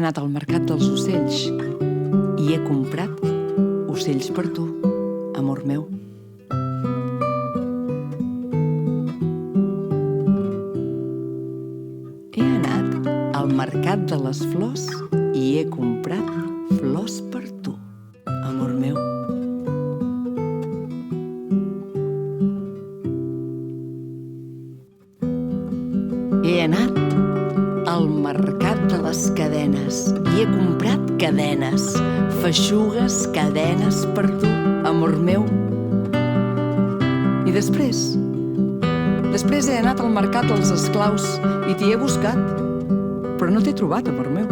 anat al mercat dels ocells i he comprat ocells per tu, amor meu. He anat al mercat de les flors i he comprat flors per tu, amor meu. He anat al mercat de les cadenes i he comprat cadenes, feixugues, cadenes per tu, amor meu. I després he anat al mercat dels esclaus i t'hi he buscat, però no t'he trobat, amor meu.